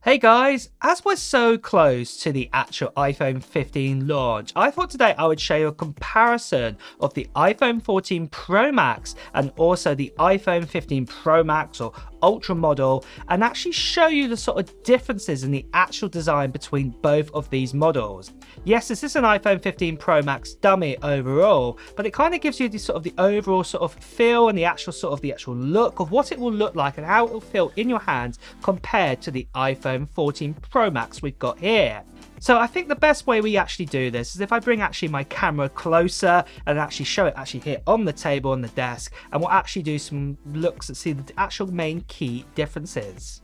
Hey guys, as we're so close to the actual iPhone 15 launch, I thought today I would show you a comparison of the iPhone 14 Pro Max and also the iPhone 15 Pro Max or Ultra model, and actually show you the sort of differences in the actual design between both of these models. Yes, this is an iPhone 15 Pro Max dummy overall, but it kind of gives you the overall sort of feel and the actual look of what it will look like and how it will feel in your hands compared to the iPhone 14 Pro Max we've got here. So I think the best way we actually do this is if I bring actually my camera closer and actually show it actually here on the table on the desk, and we'll actually do some looks and see the actual main key differences.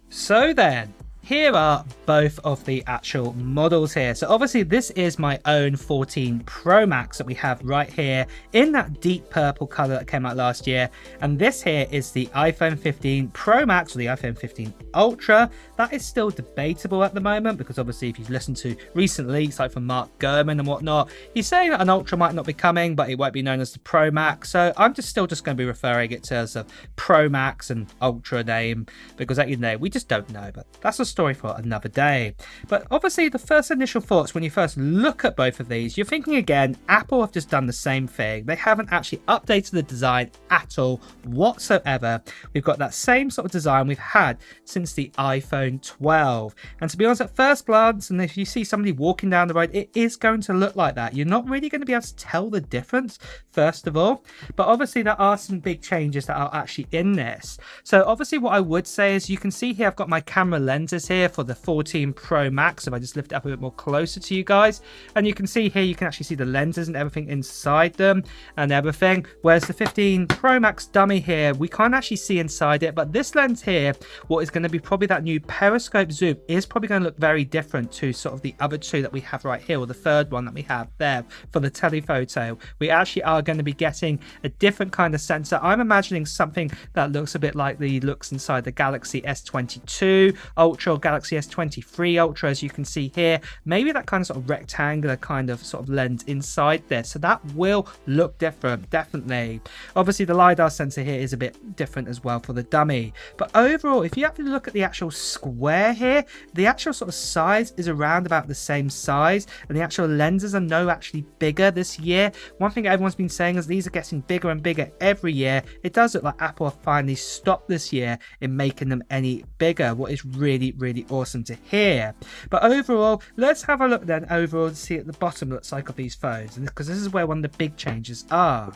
So then, here are both of the actual models here. So obviously this is my own 14 Pro Max that we have right here in that deep purple color that came out last year. And this here is the iPhone 15 Pro Max or the iPhone 15 Ultra. That is still debatable at the moment because obviously if you've listened to recent leaks like from Mark Gurman and whatnot, he's saying that an Ultra might not be coming, but it won't be known as the Pro Max. So I'm still just going to be referring it to as a Pro Max and Ultra name because at the end of the day, we just don't know, but that's a story for another day. But obviously the first initial thoughts when you first look at both of these, you're thinking again, Apple have just done the same thing. They haven't actually updated the design at all whatsoever. We've got that same sort of design we've had since the iPhone 12. And to be honest, at first glance, and if you see somebody walking down the road, it is going to look like that. You're not really going to be able to tell the difference, first of all. But obviously there are some big changes that are actually in this. So obviously what I would say is you can see here I've got my camera lenses here for the 14 Pro Max. If I just lift it up a bit more closer to you guys, and you can see here, you can actually see the lenses and everything inside them and everything. Whereas the 15 Pro Max dummy here, we can't actually see inside it, but this lens here, what is going to be probably that new periscope zoom, is probably going to look very different to sort of the other two that we have right here, or the third one that we have there for the telephoto. We actually are going to be getting a different kind of sensor. I'm imagining something that looks a bit like the looks inside the Galaxy S22 Ultra or Galaxy S23 Ultra, as you can see here. Maybe that kind of sort of rectangular kind of sort of lens inside there. So that will look different, definitely. Obviously the LiDAR sensor here is a bit different as well for the dummy. But overall, if you have to look at the actual square here, the actual sort of size is around about the same size, and the actual lenses are no actually bigger this year. One thing everyone's been saying is these are getting bigger and bigger every year. It does look like Apple have finally stopped this year in making them any bigger, what is really, really awesome to hear. But overall, let's have a look then overall to see at the bottom looks like of these phones, because this is where one of the big changes are.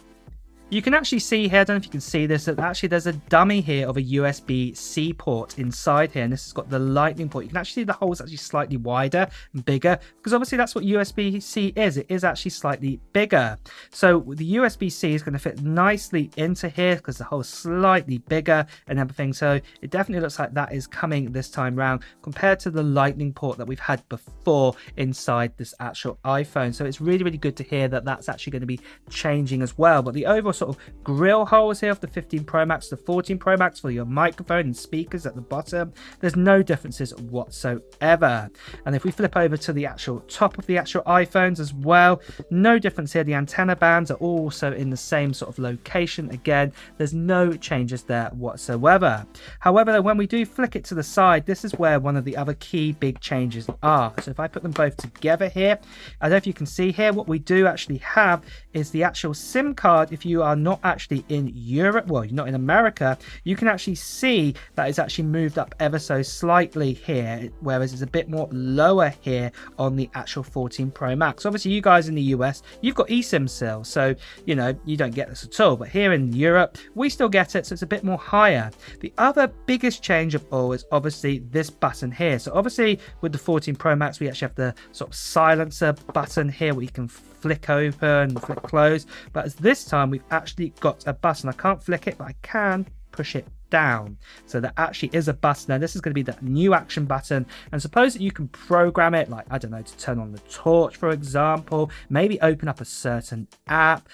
You can actually see here, I don't know if you can see this, that actually there's a dummy here of a USB-C port inside here, and this has got the lightning port. You can actually see the hole's actually slightly wider and bigger, because obviously that's what USB-C is. It is actually slightly bigger. So the USB-C is going to fit nicely into here because the hole's slightly bigger and everything. So it definitely looks like that is coming this time round compared to the lightning port that we've had before inside this actual iPhone. So it's really, really good to hear that that's actually going to be changing as well. But the overall sort of grill holes here of the 15 Pro Max, the 14 Pro Max for your microphone and speakers at the bottom, there's no differences whatsoever. And if we flip over to the actual top of the actual iPhones as well, no difference here. The antenna bands are also in the same sort of location. Again, there's no changes there whatsoever. However, when we do flick it to the side, this is where one of the other key big changes are. So if I put them both together here, I don't know if you can see here, what we do actually have is the actual SIM card. If you are not actually in Europe, well, you're not in America, you can actually see that it's actually moved up ever so slightly here, whereas it's a bit more lower here on the actual 14 Pro Max. Obviously you guys in the US, you've got eSIM still, so you know you don't get this at all, but here in Europe we still get it, so it's a bit more higher. The other biggest change of all is obviously this button here. So obviously with the 14 Pro Max we actually have the sort of silencer button here where you can flick open, flick close, but this time we've actually got a button. I can't flick it, but I can push it down. So there actually is a button. Now this is going to be that new action button, and suppose that you can program it, like I don't know, to turn on the torch for example, maybe open up a certain app,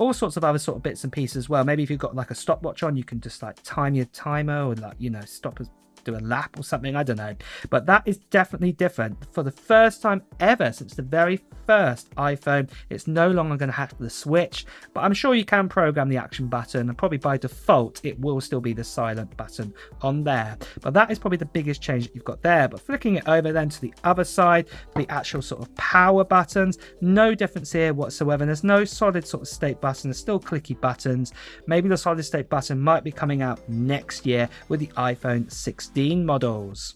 all sorts of other sort of bits and pieces as well. Maybe if you've got like a stopwatch on, you can just like time your timer, or like, you know, stop do a lap or something, I don't know. But that is definitely different. For the first time ever since the very first iPhone, it's no longer going to have the switch, but I'm sure you can program the action button, and probably by default it will still be the silent button on there. But that is probably the biggest change that you've got there. But flicking it over then to the other side, the actual sort of power buttons, no difference here whatsoever. There's no solid sort of state button, there's still clicky buttons. Maybe the solid state button might be coming out next year with the iPhone 16 models.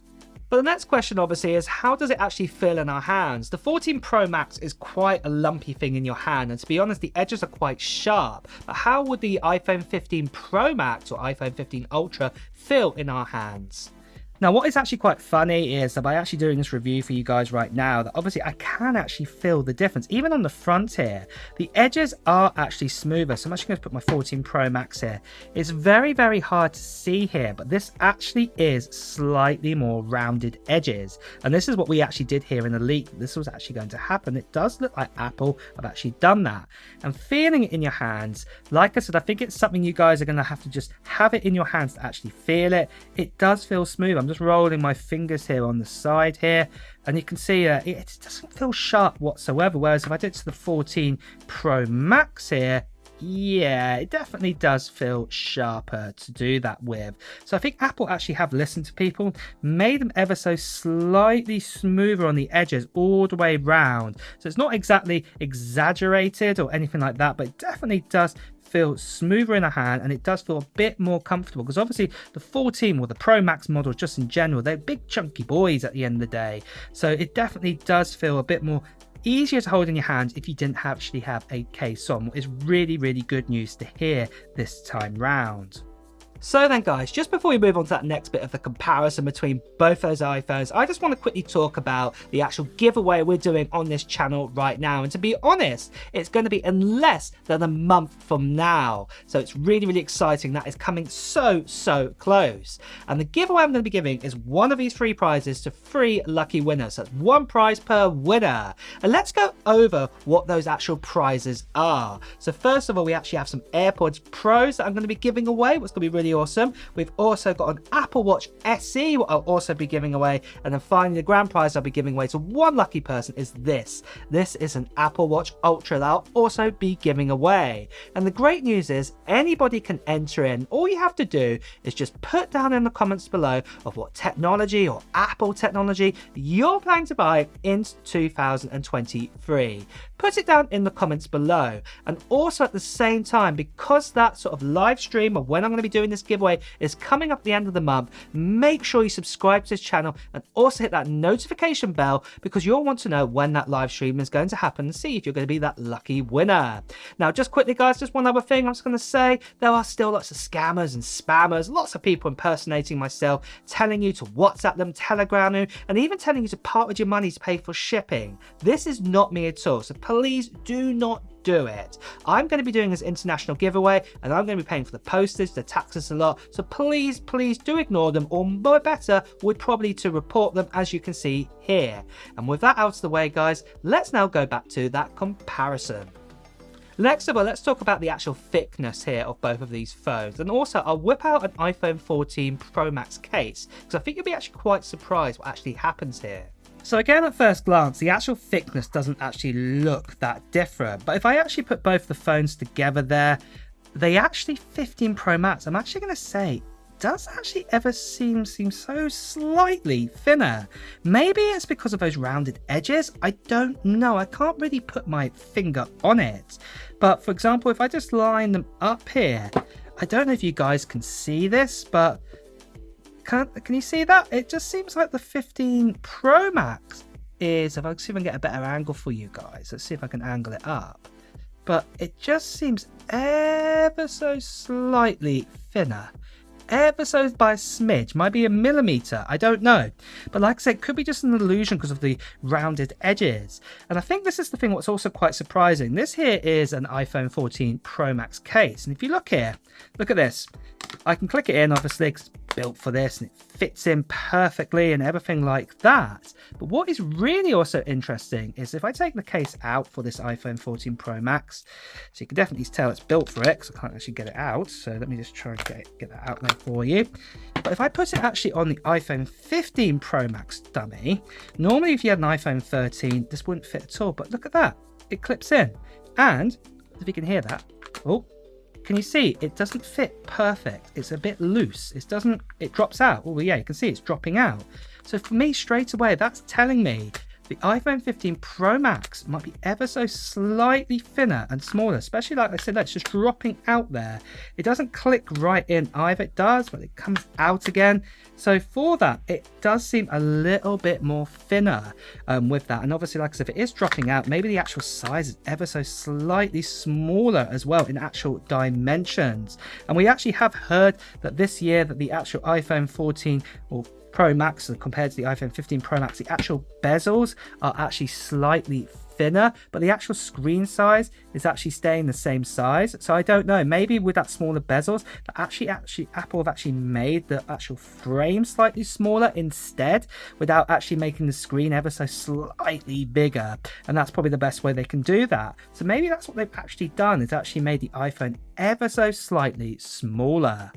But the next question obviously is, how does it actually feel in our hands? The 14 Pro Max is quite a lumpy thing in your hand, and to be honest, the edges are quite sharp. But how would the iPhone 15 Pro Max or iPhone 15 Ultra feel in our hands? Now, what is actually quite funny is that by actually doing this review for you guys right now, that obviously I can actually feel the difference. Even on the front here, the edges are actually smoother. So I'm actually going to put my 14 Pro Max here. It's very, very hard to see here, but this actually is slightly more rounded edges. And this is what we actually did here in the leak. This was actually going to happen. It does look like Apple have actually done that. And feeling it in your hands, like I said, I think it's something you guys are going to have to just have it in your hands to actually feel it. It does feel smooth. I'm just rolling my fingers here on the side here, and you can see it doesn't feel sharp whatsoever, whereas if I did it to the 14 Pro Max here, yeah, it definitely does feel sharper to do that with. So I think Apple actually have listened to people, made them ever so slightly smoother on the edges all the way round. So it's not exactly exaggerated or anything like that, but it definitely does feel smoother in the hand, and it does feel a bit more comfortable, because obviously the 14 or the Pro Max model just in general, they're big chunky boys at the end of the day. So it definitely does feel a bit more easier to hold in your hands if you didn't actually have a case on. It's really, really good news to hear this time round. So then guys, just before we move on to that next bit of the comparison between both those iPhones, I just want to quickly talk about the actual giveaway we're doing on this channel right now. And to be honest, it's going to be in less than a month from now. So it's really, really exciting. That is coming so close. And the giveaway I'm going to be giving is one of these 3 prizes to 3 lucky winners. So that's 1 prize per winner. And let's go over what those actual prizes are. So first of all, we actually have some AirPods Pros that I'm going to be giving away, what's going to be really awesome. We've also got an Apple Watch SE, what I'll also be giving away. And then finally, the grand prize I'll be giving away to 1 lucky person is this. This is an Apple Watch Ultra that I'll also be giving away. And the great news is anybody can enter in. All you have to do is just put down in the comments below of what technology or Apple technology you're planning to buy in 2023. Put it down in the comments below. And also at the same time, because that sort of live stream of when I'm going to be doing this giveaway is coming up at the end of the month, make sure you subscribe to this channel and also hit that notification bell, because you'll want to know when that live stream is going to happen and see if you're going to be that lucky winner. Now, just quickly guys, just one other thing I'm just going to say, there are still lots of scammers and spammers, lots of people impersonating myself, telling you to WhatsApp them, Telegram them, and even telling you to part with your money to pay for shipping. This is not me at all, so please do not do it. I'm going to be doing this international giveaway, and I'm going to be paying for the postage, the taxes a lot, so please do ignore them, or better would probably to report them, as you can see here. And with that out of the way guys, let's now go back to that comparison. Next of all, let's talk about the actual thickness here of both of these phones, and also I'll whip out an iPhone 14 Pro Max case, because I think you'll be actually quite surprised what actually happens here. So again, at first glance, the actual thickness doesn't actually look that different. But if I actually put both the phones together there, they actually 15 Pro Max, I'm actually going to say, does actually ever seem so slightly thinner. Maybe it's because of those rounded edges. I don't know. I can't really put my finger on it. But for example, if I just line them up here, I don't know if you guys can see this, but can you see that? It just seems like the 15 Pro Max is, if I see if I can get a better angle for you guys, let's see if I can angle it up. But it just seems ever so slightly thinner. Ever so by a smidge, might be a millimeter, I don't know. But like I said, it could be just an illusion because of the rounded edges. And I think this is the thing what's also quite surprising. This here is an iPhone 14 Pro Max case. And if you look here, look at this. I can click it in, obviously, 'cause it's built for this and it fits in perfectly and everything like that. But what is really also interesting is if I take the case out for this iPhone 14 Pro Max, so you can definitely tell it's built for it because I can't actually get it out. So let me just try and get that out there for you. But if I put it actually on the iPhone 15 Pro Max dummy, normally if you had an iPhone 13, this wouldn't fit at all. But look at that, it clips in. And if you can hear that, oh, can you see it doesn't fit perfect? It's a bit loose. It drops out. Oh yeah, you can see it's dropping out. So for me, straight away, that's telling me the iPhone 15 Pro Max might be ever so slightly thinner and smaller, especially like I said, that's just dropping out there. It doesn't click right in either. It does, but it comes out again. So for that, it does seem a little bit more thinner with that. And obviously, like I said, if it is dropping out, maybe the actual size is ever so slightly smaller as well in actual dimensions. And we actually have heard that this year that the actual iPhone 14 or Pro Max compared to the iPhone 15 Pro Max, the actual bezels are actually slightly thinner, but the actual screen size is actually staying the same size. So I don't know, maybe with that smaller bezels, that actually Apple have actually made the actual frame slightly smaller instead, without actually making the screen ever so slightly bigger. And that's probably the best way they can do that. So maybe that's what they've actually done, is actually made the iPhone ever so slightly smaller.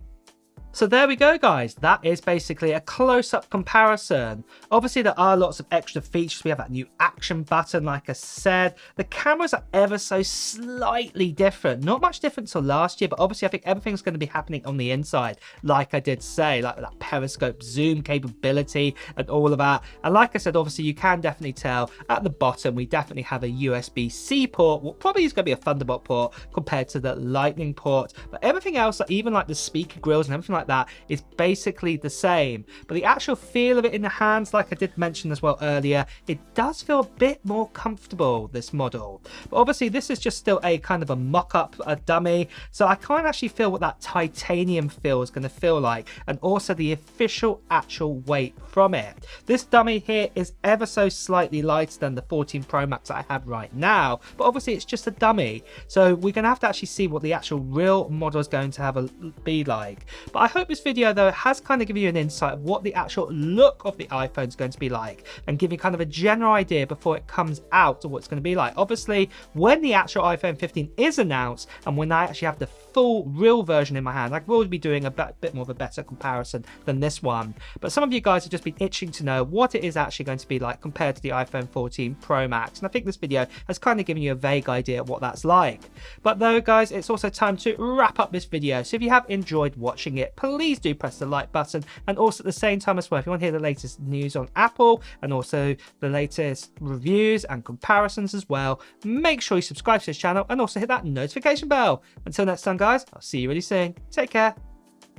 So there we go, guys. That is basically a close-up comparison. Obviously, there are lots of extra features. We have that new action button, like I said. The cameras are ever so slightly different. Not much different to last year, but obviously I think everything's going to be happening on the inside, like I did say, like that periscope zoom capability and all of that. And like I said, obviously you can definitely tell at the bottom, we definitely have a USB-C port. What probably is going to be a Thunderbolt port compared to the Lightning port. But everything else, like even like the speaker grills and everything like that, is basically the same. But the actual feel of it in the hands, like I did mention as well earlier, it does feel a bit more comfortable, this model. But obviously this is just still a kind of a mock-up, a dummy, so I can't actually feel what that titanium feel is going to feel like, and also the official actual weight from it. This dummy here is ever so slightly lighter than the 14 Pro Max I have right now, but obviously it's just a dummy, so we're going to have to actually see what the actual real model is going to be like. But I hope this video though has kind of given you an insight of what the actual look of the iPhone is going to be like, and give you kind of a general idea before it comes out of what it's going to be like. Obviously when the actual iPhone 15 is announced, and when I actually have the full real version in my hand, I will be doing a bit more of a better comparison than this one. But some of you guys have just been itching to know what it is actually going to be like compared to the iPhone 14 Pro Max, and I think this video has kind of given you a vague idea of what that's like. But though guys, it's also time to wrap up this video, so if you have enjoyed watching it, please do press the like button, and also at the same time as well, if you want to hear the latest news on Apple and also the latest reviews and comparisons as well, make sure you subscribe to this channel and also hit that notification bell. Until next time guys, I'll see you really soon. Take care.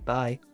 Bye.